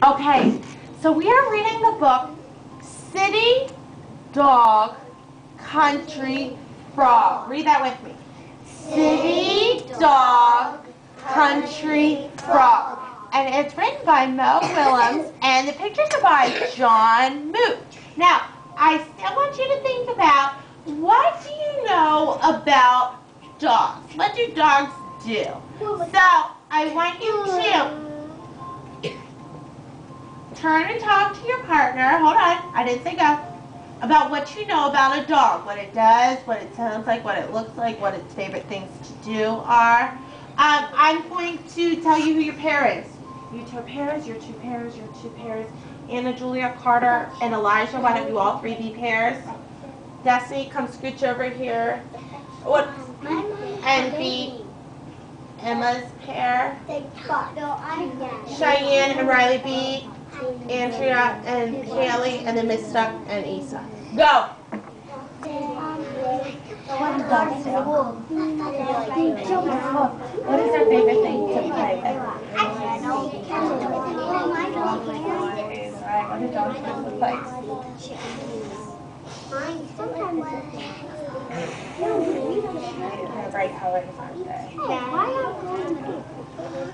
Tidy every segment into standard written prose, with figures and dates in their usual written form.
Okay, so we are reading the book City Dog Country Frog. Read that with me. City Dog Country Frog. And it's written by Mo Willems, and the pictures are by John Moot. Now, I still want you to think about, what do you know about dogs? What do dogs do? So, I want you to turn and talk to your partner. Hold on, I didn't say go. About what you know about a dog. What it does, what it sounds like, what it looks like, what its favorite things to do are. I'm going to tell you who your pair is. You two pairs, your two pairs, your two pairs. Anna, Julia, Carter, and Elijah. Why don't you all three be pairs? Destiny, come scooch over here. What? And be Emma's pair. Cheyenne and Riley B. Andrea and Kaylee, and then Miss Stuck and Isa. Go! What is their favorite thing to play with? What do dogs like to play? They're bright colors, aren't they?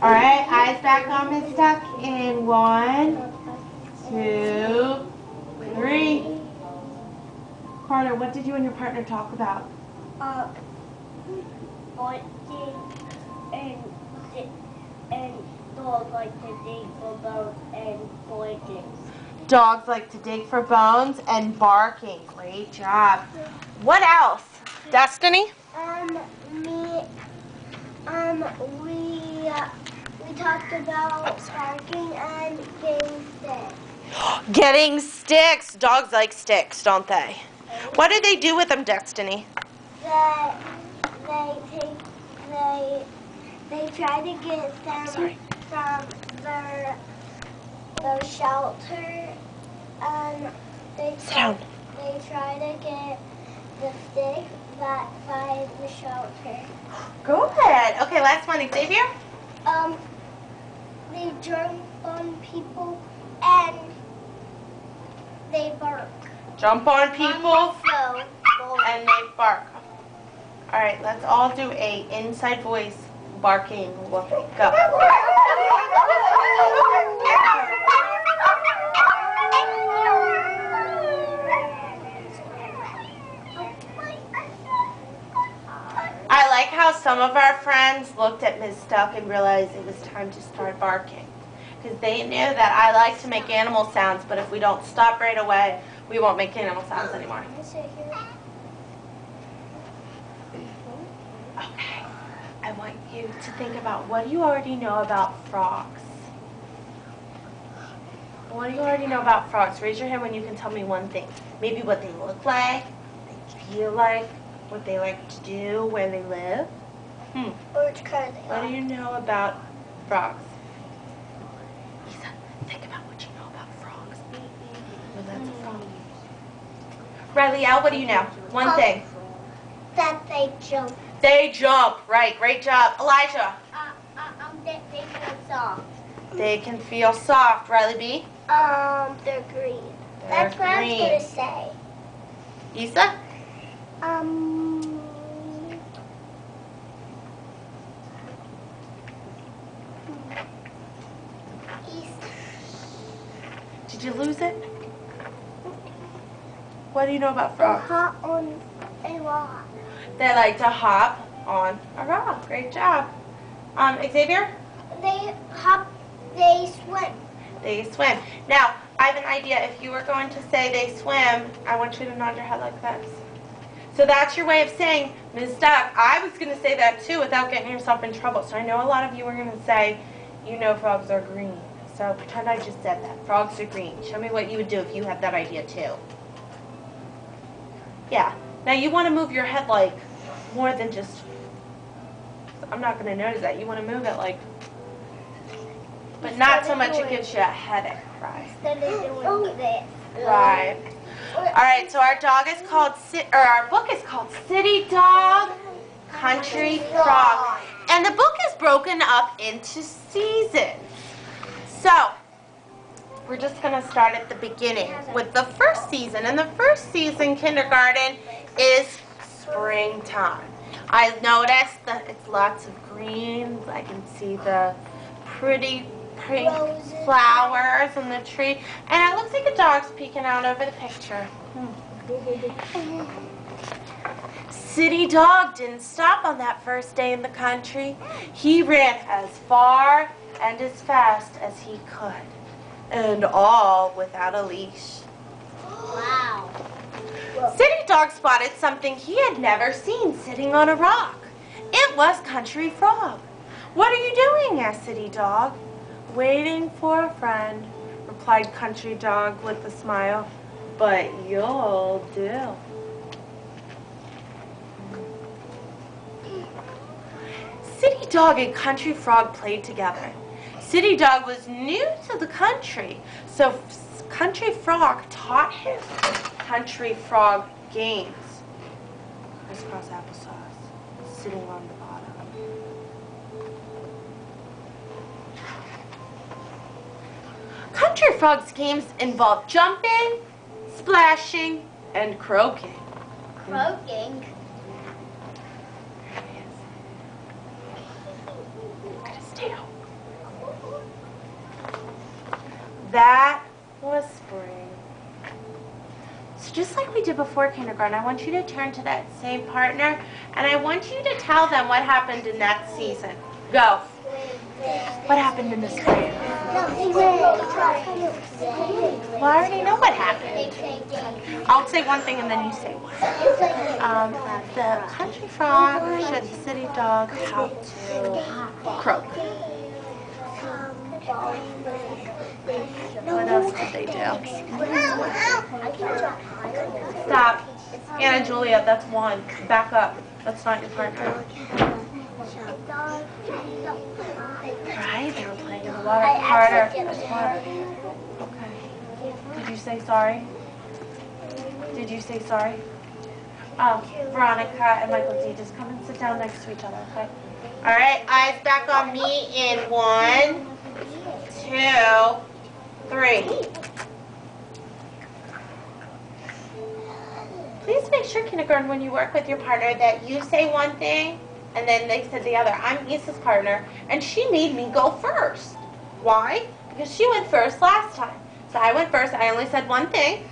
Alright, eyes back on Miss Stuck in 1, 2, 3. Carter, what did you and your partner talk about? Barking and dogs like to dig for bones and barking. Dogs like to dig for bones and barking. Great job. What else? Destiny? We talked about barking and getting sticks. Getting sticks. Dogs like sticks, don't they? What do they do with them, Destiny? They try to get them from their shelter. They try to get the stick back by the shelter. Go ahead. Okay, last one, Xavier. They jump on people and they bark. Jump on people and they bark. All right, let's all do a inside voice barking whooping. Go. I like how some of our friends looked at Ms. Stuck and realized it was time to start barking. Because they knew that I like to make animal sounds, but if we don't stop right away, we won't make animal sounds anymore. Okay, I want you to think about, what do you already know about frogs? What do you already know about frogs? Raise your hand when you can tell me one thing. Maybe what they look like, what they feel like, what they like to do, where they live. Which kind What do you know about frogs? Lisa, think about what you know about frogs. Well, that's a frog. Riley Al, what do you know? One thing. That they jump. They jump. Right, great job. Elijah. They feel soft. They can feel soft. Riley B. They're green. They're That's what green. I was gonna say. Isa? Did you lose it? What do you know about frogs? Hop on a rock. They like to hop on a rock. Great job. Xavier? They hop. They swim. They swim. Now, I have an idea. If you were going to say they swim, I want you to nod your head like this. So that's your way of saying, Ms. Duck, I was going to say that too without getting yourself in trouble. So I know a lot of you are going to say, you know frogs are green. So pretend I just said that. Frogs are green. Show me what you would do if you had that idea too. Yeah. Now you want to move your head like more than just, I'm not going to notice that. You want to move it like, but not so much it gives you a headache, right? Instead of doing this. Right. All right, so our dog is called, our book is called City Dog Country Frog. And the book is broken up into seasons. So, we're just going to start at the beginning with the first season. And the first season, kindergarten, is springtime. I noticed that it's lots of greens. I can see the pretty pink flowers on the tree. And it looks like a dog's peeking out over the picture. City Dog didn't stop on that first day in the country. He ran as far and as fast as he could. And all without a leash. Wow. City Dog spotted something he had never seen sitting on a rock. It was Country Frog. "What are you doing?" asked City Dog. "Waiting for a friend," replied Country Dog with a smile. "But you'll do." City Dog and Country Frog played together. City Dog was new to the country, so Country Frog taught him Country Frog games. Crisscross applesauce, sitting on the bottom. Country Frog's games involved jumping, splashing, and croaking. Croaking? Look at his tail. That was spring. So just like we did before kindergarten, I want you to turn to that same partner and I want you to tell them what happened in that season. Go. What happened in the spring? Well, I already know what happened. I'll say one thing and then you say one. The Country Frog showed the City Dog how to croak. What else did they do? Stop. Anna Julia, that's one. Back up. That's not your partner. Right? They were playing in the water. Harder. That's water. Okay. Did you say sorry? Did you say sorry? Veronica and Michael D, just come and sit down next to each other, okay? All right, eyes back on me in 1, 2, 3. Please make sure, kindergarten, when you work with your partner that you say one thing and then they said the other. I'm Issa's partner, and she made me go first. Why? Because she went first last time. So I went first. I only said one thing,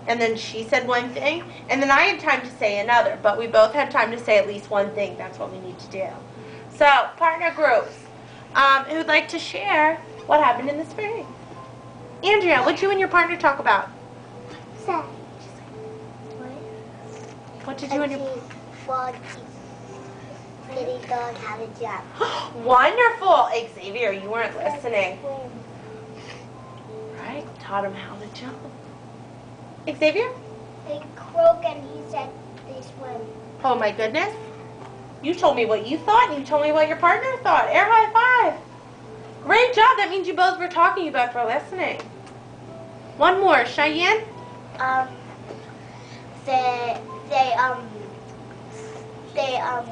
and then she said one thing, and then I had time to say another. But we both had time to say at least one thing. That's what we need to do. So, partner groups. Who'd like to share what happened in the spring? Andrea, what'd you and your partner talk about? What did you and your... City Dog had a jump. Wonderful! Xavier, you weren't listening. Right? Taught him how to jump. Xavier? They croak and he said they swim. Oh my goodness. You told me what you thought and you told me what your partner thought. Air high five. Great job. That means you both were talking about for listening. One more. Cheyenne? They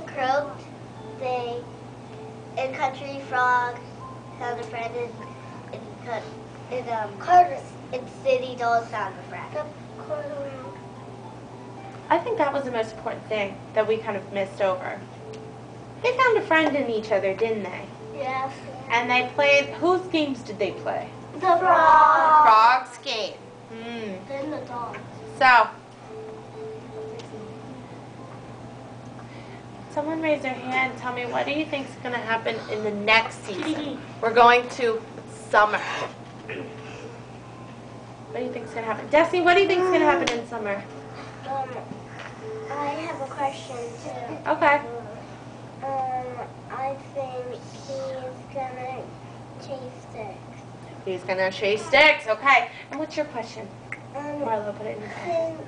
croaked. And Country Frog found a friend, and City Dog found a friend. I think that was the most important thing that we kind of missed over. They found a friend in each other, didn't they? Yes. And they played, whose games did they play? The frog. Frog's game. Then the dog. So, someone raise their hand and tell me, what do you think is going to happen in the next season? We're going to summer. What do you think is going to happen? Destiny, what do you think is going to happen in summer? I have a question too. Okay. I think he's gonna chase sticks. He's going to chase sticks. Okay. And what's your question? Marlo, put it in your head.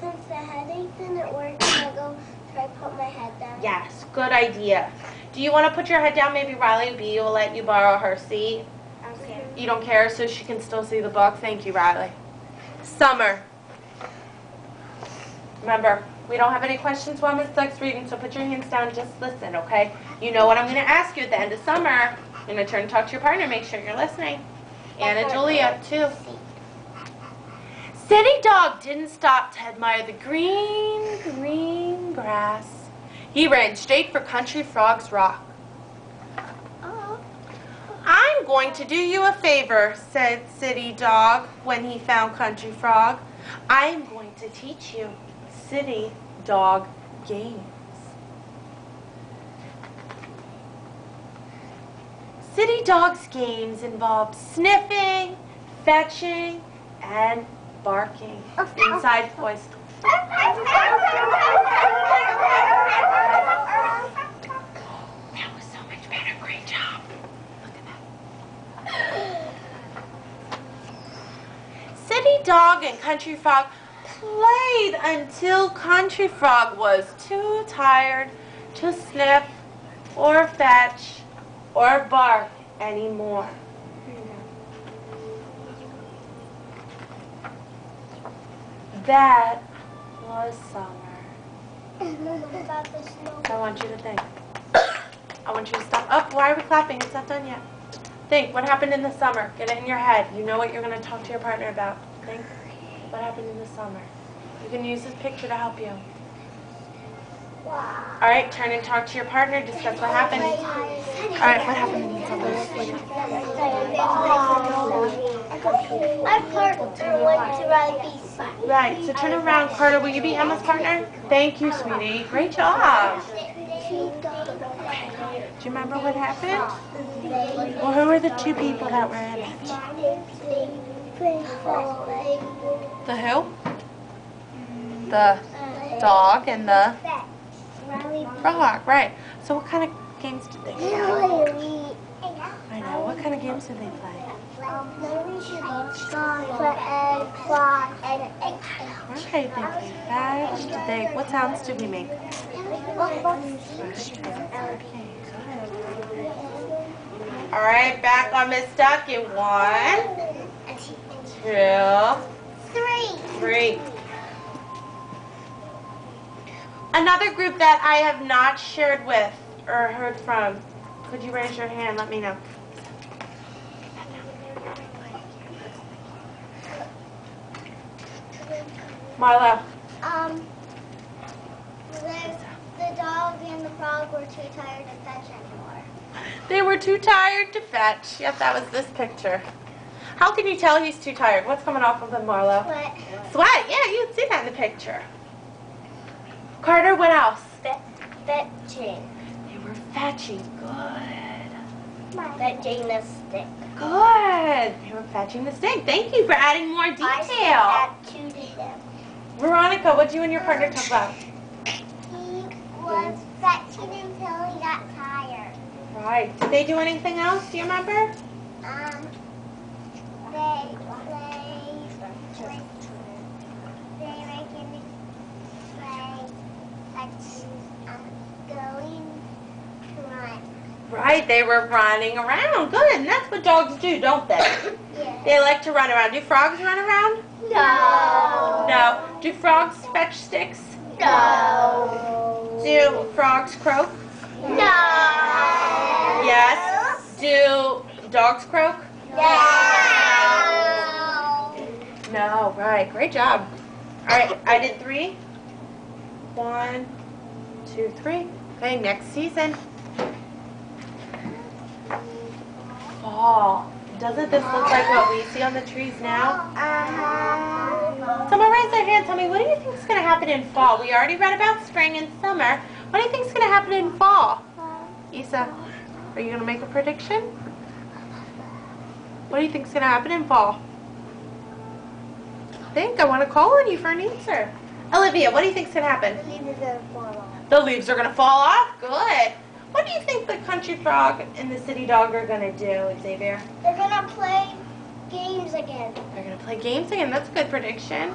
Since the headache didn't work, can I go try to put my head down? Yes, good idea. Do you want to put your head down? Maybe Riley B will let you borrow her seat. Okay. You don't care, so she can still see the book? Thank you, Riley. Summer. Remember, we don't have any questions while Miss Duck's reading, so put your hands down, just listen, okay? You know what I'm going to ask you at the end of summer. You're going to turn and talk to your partner, make sure you're listening. Anna Julia, too. City Dog didn't stop to admire the green, green grass. He ran straight for Country Frog's rock. I'm going to do you a favor, said City Dog when he found Country Frog. I'm going to teach you City Dog games. City Dog's games involve sniffing, fetching, and barking inside voice. That was so much better. Great job. Look at that. City Dog and Country Frog played until Country Frog was too tired to sniff or fetch or bark anymore. That was summer. I want you to think. I want you to stop. Oh, why are we clapping? It's not done yet. Think, what happened in the summer? Get it in your head. You know what you're going to talk to your partner about. Think, what happened in the summer? You can use this picture to help you. All right, turn and talk to your partner. Discuss what happened. All right, what happened in the summer? My partner went to rugby. Right, so turn around. Carter, will you be Emma's partner? Thank you, sweetie. Great job. Do you remember what happened? Well, who were the two people that were in it? The who? The dog and the frog, right. So what kind of games did they play? I know. What kind of games did they play? Right, they played fetch. What sounds did we make? All right, back on Miss Duck in 1, 2, 3. Another group that I have not shared with or heard from, could you raise your hand? Let me know. Marlo. The dog and the frog were too tired to fetch anymore. They were too tired to fetch. Yep, that was this picture. How can you tell he's too tired? What's coming off of him, Marlo? Sweat. Sweat, yeah, you can see that in the picture. Carter, what else? Fetching. They were fetching. Good. Fetching the stick. Good. They were fetching the stick. Thank you for adding more detail. I said that too to them. Veronica, what did you and your partner talk about? He was fetching until he got tired. Right. Did they do anything else? Do you remember? They going to run. Right, they were running around. Good, and that's what dogs do, don't they? Yeah. They like to run around. Do frogs run around? No. No. Do frogs fetch sticks? No. Do frogs croak? No. Yes. Do dogs croak? No. No, right. Great job. All right, I did 3. 1, 2, 3. Okay, next season. Fall. Doesn't this look like what we see on the trees now? Someone raise their hand. Tell me, what do you think is going to happen in fall? We already read about spring and summer. What do you think is going to happen in fall? Isa, are you going to make a prediction? What do you think is going to happen in fall? I want to call on you for an answer. Olivia, what do you think is going to happen? The leaves are going to fall off? Good. What do you think the country frog and the city dog are going to do, Xavier? They're going to play games again. They're going to play games again. That's a good prediction.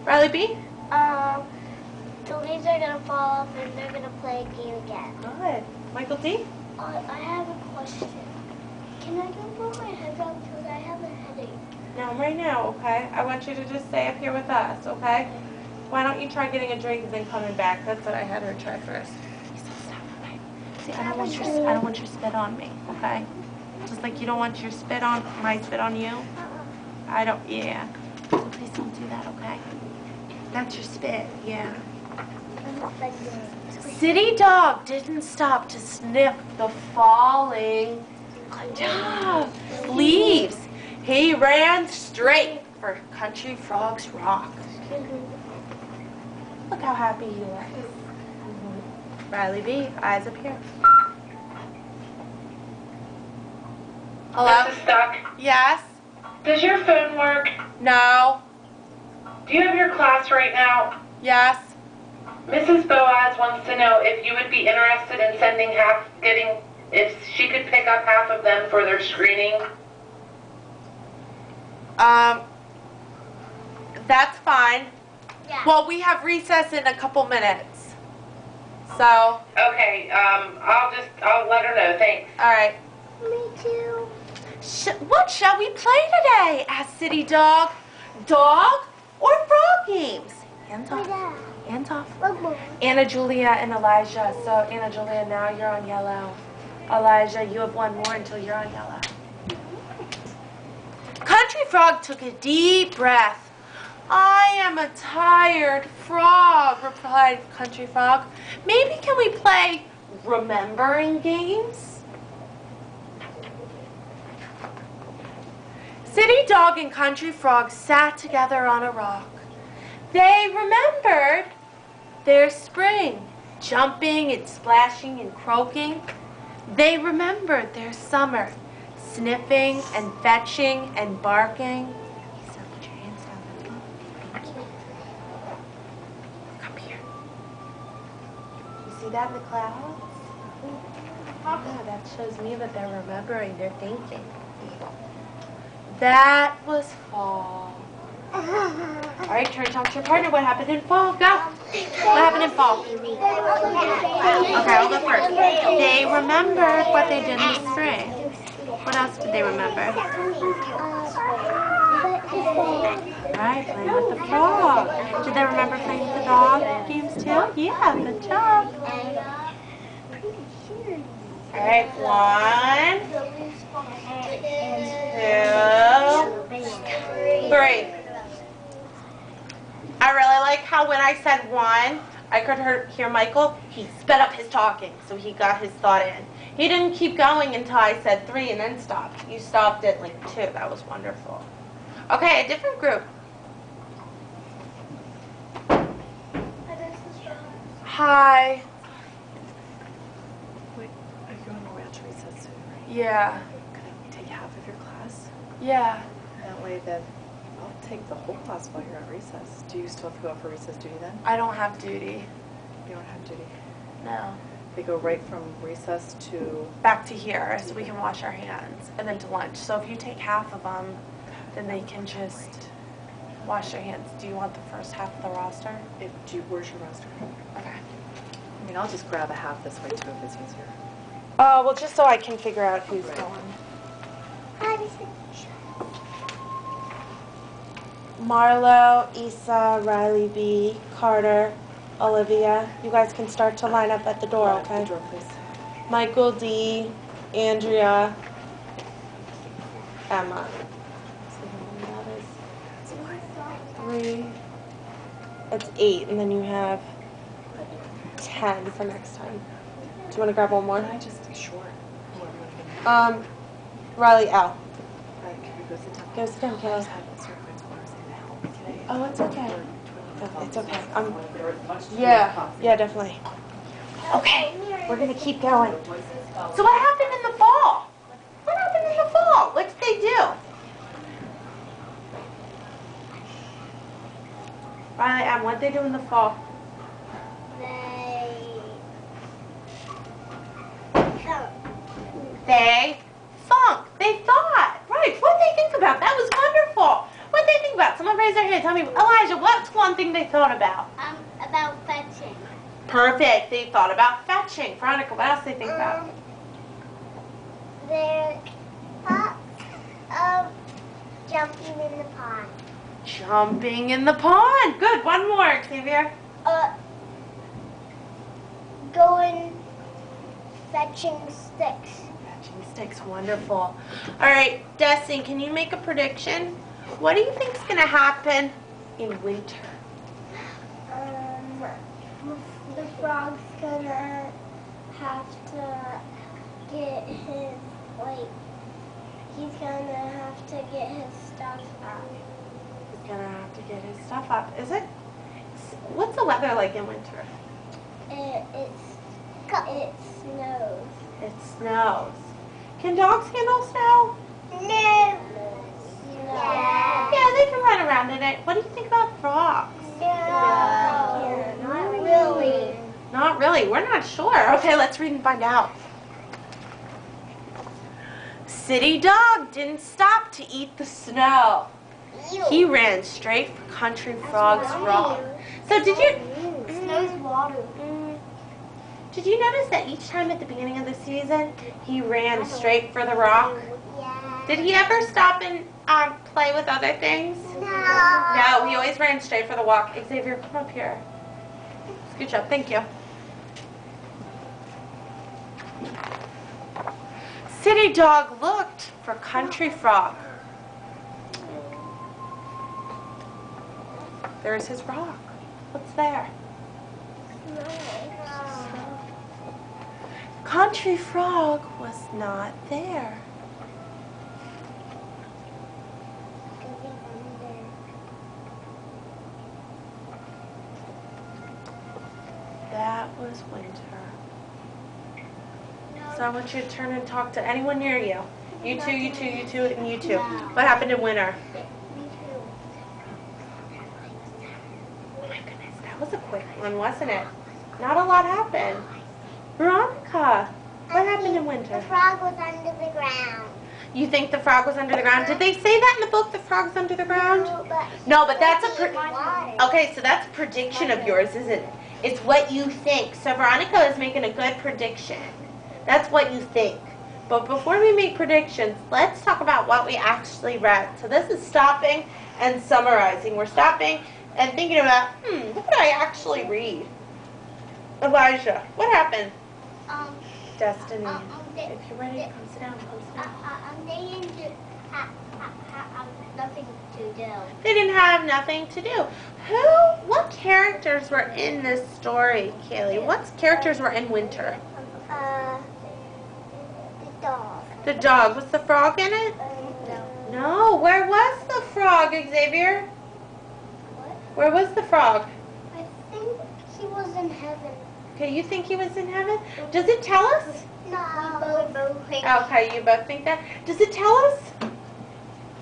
Riley B? The leaves are going to fall off and they're going to play a game again. Good. Michael D? I have a question. Can I go put my head out because I have a headache? No, right now, okay? I want you to just stay up here with us, okay? Why don't you try getting a drink and then coming back? That's what I had her try first. See, I don't want your spit on me, okay? Just Just like you don't want your spit on, my spit on you. I don't, yeah. So please don't do that, okay? That's your spit, yeah. City dog didn't stop to sniff the falling leaves. He ran straight for Country Frog's rock. Look how happy he looks. Riley B, eyes up here. Hello? This is Stuck. Yes? Does your phone work? No? Do you have your class right now? Yes? Mrs. Boaz wants to know if you would be interested in sending if she could pick up half of them for their screening. That's fine. Yeah. Well, we have recess in a couple minutes. So, Okay, I'll let her know, thanks. all right. Me too. What shall we play today? Asked City Dog. Dog or frog games? Hands off. Hands off. Anna Julia and Elijah. So, Anna Julia, now you're on yellow. Elijah, you have one more until you're on yellow. Country Frog took a deep breath. I am a tired frog, replied Country Frog. Maybe can we play remembering games? City Dog and Country Frog sat together on a rock. They remembered their spring, jumping and splashing and croaking. They remembered their summer, sniffing and fetching and barking. So put your hands down. Thank you. Come here. You see that in the clouds? Yeah, that shows me that they're remembering, they're thinking. That was fall. All right, turn to your partner. What happened in fall? Go. What happened in fall? Okay, I'll go first. They remembered what they did in the spring. What else did they remember? Right, playing with the frog. Did they remember playing with the dog games too? Yeah, good job. All right, 1, 2, 3. I really like how when I said 1, I could hear Michael. He sped up his talking, so he got his thought in. He didn't keep going until I said 3 and then stopped. You stopped at like 2. That was wonderful. Okay, a different group. Hi. Wait, are you on your way out to recess soon, right? Yeah. Could I take half of your class? Yeah. That way then I'll take the whole class while you're at recess. Do you still have to go out for recess duty then? I don't have duty. You don't have duty. No. They go right from recess to... Back to here so we can wash our hands and then to lunch. So if you take half of them, then they can just wash their hands. Do you want the first half of the roster? Where's your roster? Okay. I mean, I'll just grab a half this way too if it's easier. Well, just so I can figure out who's going. Marlo, Issa, Riley B, Carter, Olivia. You guys can start to line up at the door, okay? The door, please. Michael D, Andrea, Emma. So that is 3. It's 8, and then you have 10 for next time. Do you want to grab one more? Can I just... Sure. Riley L. Can you go sit down? Go sit down, Kayla. Oh, it's okay. It's okay. Yeah, definitely. Okay, we're gonna keep going. So what happened in the fall? What happened in the fall? What did they do? Riley, what did they do in the fall? They thunk. They thought. Right. What did they think about? That was wonderful. What did they think about? Someone raise their hand. Tell me, Elijah, what's one thing they thought about? About fetching. Perfect. They thought about fetching. Veronica, what else did they think about? They thought of jumping in the pond. Jumping in the pond. Good. One more, Xavier. Going fetching sticks. Making mistakes, wonderful. All right, Destiny, can you make a prediction? What do you think is going to happen in winter? The frog's gonna have to get his, he's gonna have to get his stuff up. He's going to have to get his stuff up. Is it? What's the weather like in winter? It snows. It snows. Can dogs handle snow? No. Yeah, they can run around in it. What do you think about frogs? No. Not really. Not really. We're not sure. Okay, let's read and find out. City dog didn't stop to eat the snow. He ran straight for Country Frog's rock. So did you... Snow's water. Did you notice that each time at the beginning of the season, he ran straight for the rock? Yeah. Did he ever stop and play with other things? No. No, he always ran straight for the walk. Xavier, come up here. Good job, thank you. City dog looked for Country Frog. There's his rock. What's there? Country Frog was not there. That was winter. So I want you to turn and talk to anyone near you. You two, you two, you two, and you two. What happened in winter? Oh my goodness, that was a quick one, wasn't it? Not a lot happened. Veronica, what happened in winter? The frog was under the ground. You think the frog was under the ground? Did they say that in the book, the frog's under the ground? No, but that's a... Okay, so that's a prediction of yours, isn't it? It's what you think. So Veronica is making a good prediction. That's what you think. But before we make predictions, let's talk about what we actually read. So this is stopping and summarizing. We're stopping and thinking about, what did I actually read? Elijah, what happened? Destiny. If you're ready, come sit down. Nothing to do. They didn't have nothing to do. What characters were in this story, Kaylee? What characters were in winter? The dog. The dog. Was the frog in it? No. No. Where was the frog, Xavier? What? Where was the frog? I think he was in heaven. Okay, you think he was in heaven? Does it tell us? No. We both think. Okay, you both think that. Does it tell us?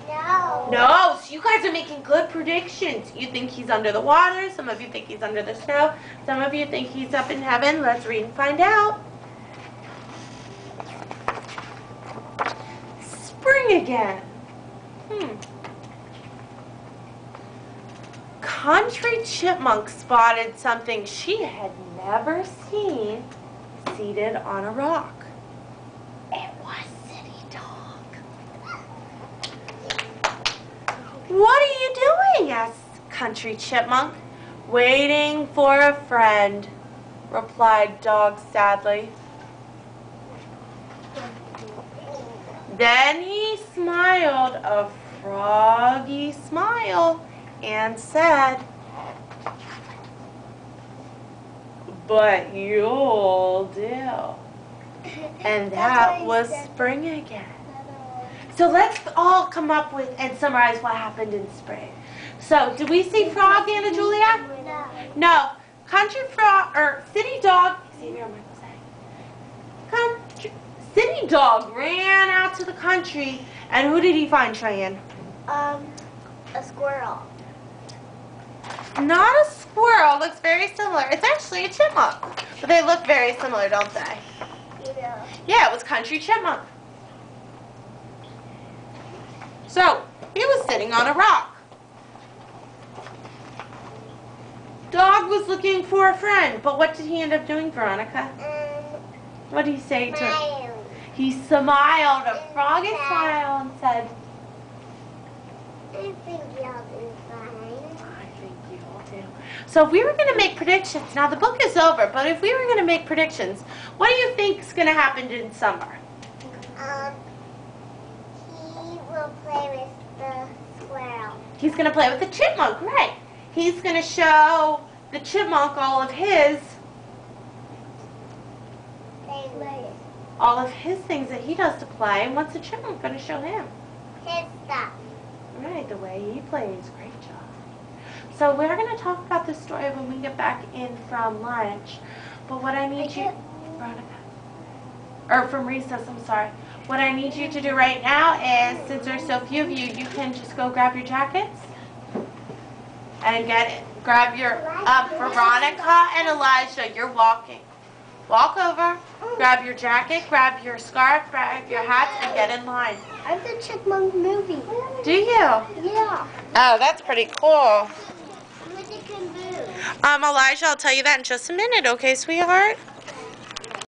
No. No, so you guys are making good predictions. You think he's under the water. Some of you think he's under the snow. Some of you think he's up in heaven. Let's read and find out. Spring again. Country Chipmunk spotted something she had never seen seated on a rock. It was City Dog. What are you doing? Asked Country Chipmunk. Waiting for a friend, replied Dog sadly. Then he smiled a froggy smile and said, but you'll do. And that was spring again. So let's all come up with and summarize what happened in spring. So, did we see frog, Anna Julia? No. No. Country frog, or city dog, Xavier, City dog ran out to the country, and who did he find, Cheyenne? A squirrel. Not a squirrel. Looks very similar. It's actually a chipmunk. But they look very similar, don't they? Yeah. Yeah, it was Country Chipmunk. So, he was sitting on a rock. Dog was looking for a friend, but what did he end up doing, Veronica? What did he say to her? He smiled, a froggy smile, and said, I think y'all do fine. I think you all do. So if we were going to make predictions, now the book is over, but if we were going to make predictions, what do you think is going to happen in summer? He's going to play with the chipmunk, right? He's going to show the chipmunk all of his things that he does to play. And what's the chipmunk going to show him? His stuff. Right, the way he plays. Great job. So we're going to talk about this story when we get back in from lunch. But what I need you, Veronica, or from recess, I'm sorry. What I need you to do right now is, since there's so few of you, you can just go grab your jackets and grab your, Veronica and Elijah, you're walking. Walk over, grab your jacket, grab your scarf, grab your hats, and get in line. I have the Chipmunk movie. Do you? Yeah. Oh, that's pretty cool. With the caboose. Elijah, I'll tell you that in just a minute, okay, sweetheart?